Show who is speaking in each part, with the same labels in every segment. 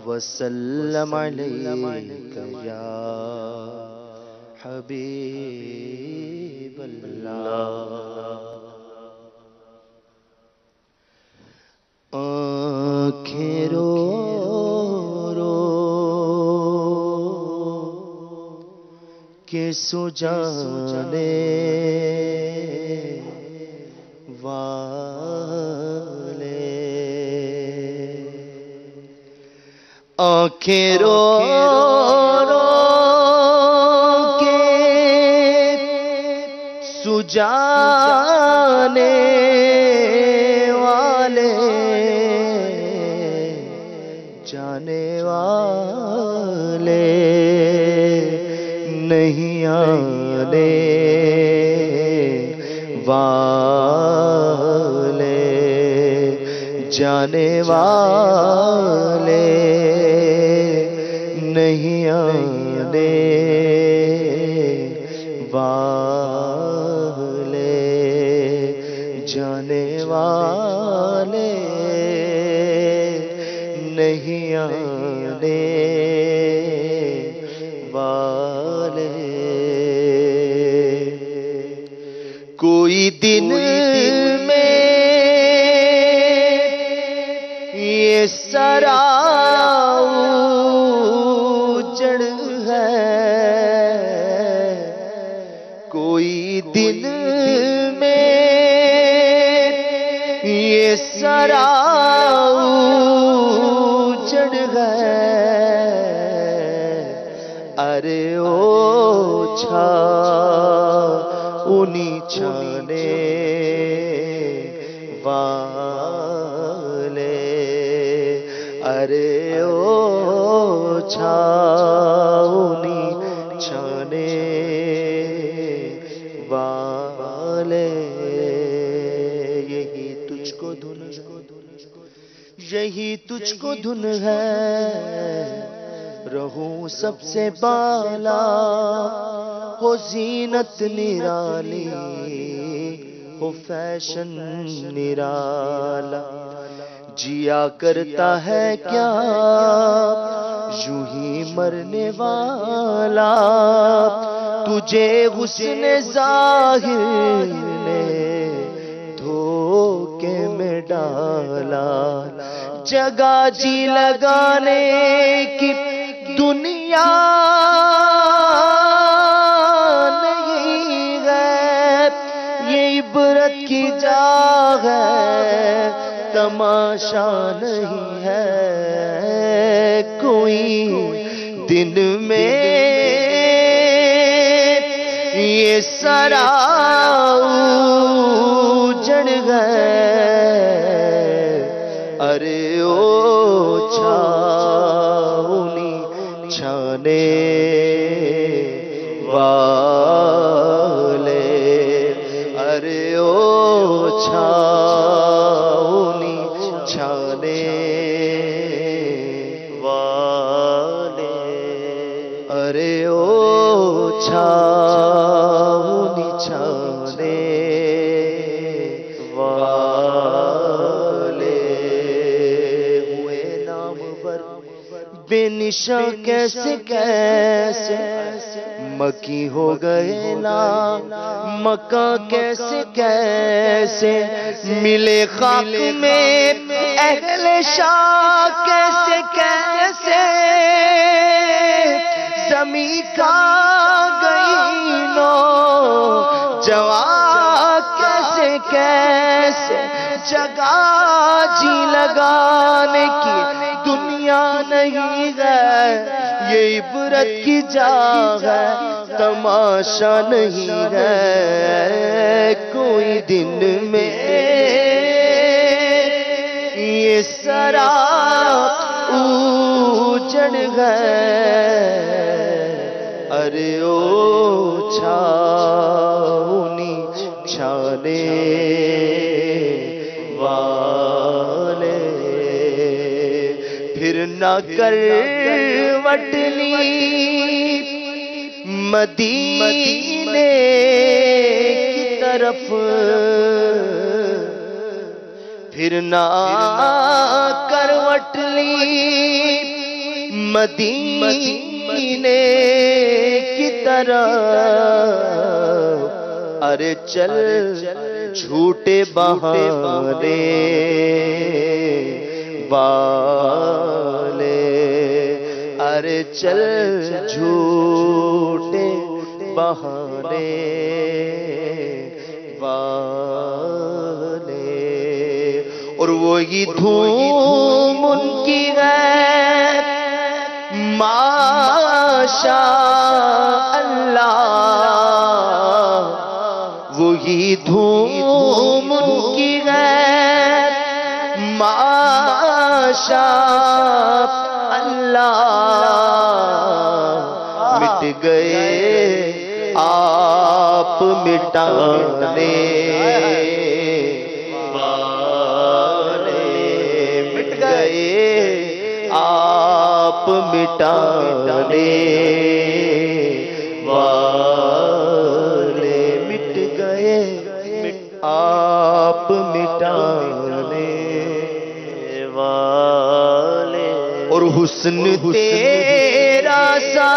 Speaker 1: وسلم علیک یا حبیب اللہ۔ آنکھیں رو رو کے سو جانے والے، آنکھیں رو رو کے سو جانے والے، جانے والے نہیں آنے والے، جانے والے نہیں آنے والے، جانے والے نہیں آنے والے۔ کوئی دن میں یہ سرا اجڑ ہے، کوئی دن میں یہ سرا اجڑ ہے، ارے او چھا انہی چھانے والے، ارے او چھاؤنی چھانے والے۔ یہی تجھ کو دھن، یہی تجھ کو دھن ہے، رہوں سب سے بالا، ہو زینت نرالی، ہو فیشن نرالا، جیا کرتا ہے کیا یوں ہی مرنے والا، تجھے حسن ظاہر نے دھوکے میں ڈالا، جگہ جی لگانے کی دنیا نہیں ہے، یہ عبرت کی جا ہے، تماشا نہیں ہے۔ کوئی دن میں یہ سرا اجڑ گئے، ارے او چھاؤنی چھانے والے، ارے او چھاؤنی چھانے والے، ارے او چھاؤنی چھانے والے، ہوئے نامور بے نشاں کیسے کیسے، مکی ہو گئے نا مکاں کیسے کیسے، ملے خاک میں اہل شاہ کیسے کیسے، زمیں کا گئی نو جوان کیسے کیسے، جگہ جی لگانے کی دنیا نہیں ہے، یہ عبرت کی جا ہے، تماشا نہیں ہے۔ کوئی دن میں یہ سرا اجڑ گئے، ارے او چھاؤنی چھانے والے، پھر نہ کروٹ لی مدینے کی طرف، پھر نہ کروٹ لی مدینے کی طرح، ارے چل جھوٹے بہانے والے، ارے چل جھوٹے بہانے والے، اور وہی دھوم ان کی غیر ماشاء اللہ، وہی دھوم ان کی غیر ماشاء اللہ، مٹ گئے آپ مٹانے والے، مٹ گئے آپ مٹانے والے، مٹ گئے آپ مٹانے والے، اور حسن تیرا سا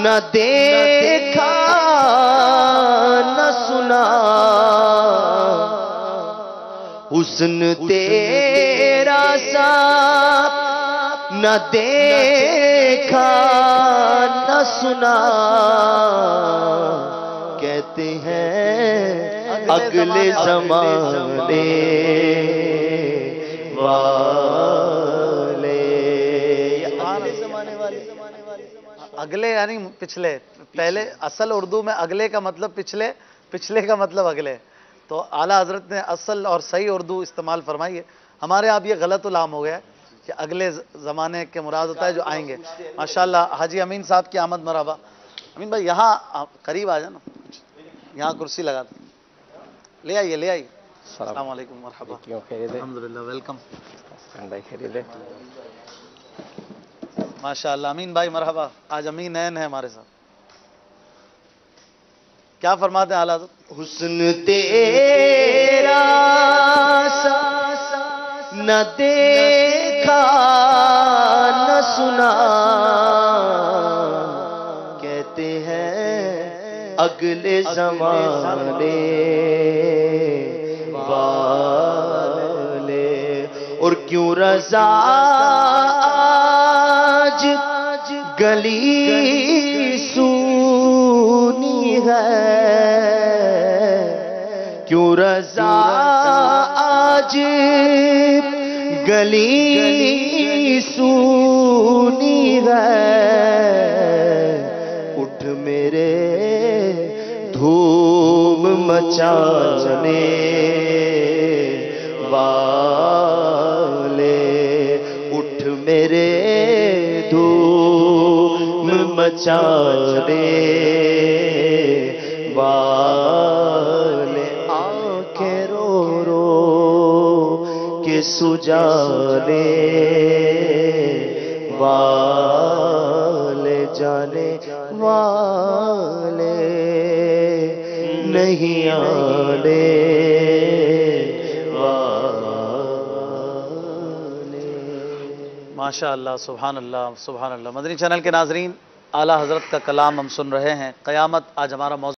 Speaker 1: نہ دیکھا نہ سنا، حسن تیرا سا نہ دیکھا نہ سنا، کہتے ہیں اگلے زمانے والے، اگلے زمانے والے،
Speaker 2: اگلے یعنی پچھلے، پہلے اصل اردو میں اگلے کا مطلب پچھلے، پچھلے کا مطلب اگلے، تو اعلیٰ حضرت نے اصل اور صحیح اردو استعمال فرمائی ہے۔ ہمارے آپ یہ غلط العام ہو گیا ہے کہ اگلے زمانے کے مراد ہوتا ہے جو آئیں گے۔ ماشاءاللہ حاجی امین صاحب کی آمد مرحبا۔ امین بھائی یہاں قریب آ جانا، یہاں کرسی لگا دیں، لے آئیے لے آئیے۔ السلام علیکم، مرحبا، الحمدللہ، ویلکم۔ ماشاءاللہ امین بھائی مرحبا، آج امین عین ہے ہمارے ساتھ۔ کیا فرماتے ہیں اعلیٰ حضرت؟
Speaker 1: حسن تیرا سا نہ دیکھا نہ سنا، کہتے ہیں اگلے زمانے والے، اور کیوں رضا آج گلی سونی ہے، کیوں رضا آج گلی سونی ہے، اٹھ میرے دھوم مچانے والے، اٹھ میرے دھوم مچانے والے، آنکھیں رو رو کے سجانے والے، جانے والے نہیں آنے والے۔
Speaker 2: ماشاءاللہ، سبحان اللہ سبحان اللہ۔ مدنی چینل کے ناظرین، اعلیٰ حضرت کا کلام ہم سن رہے ہیں۔ قیامت آج ہمارا موضوع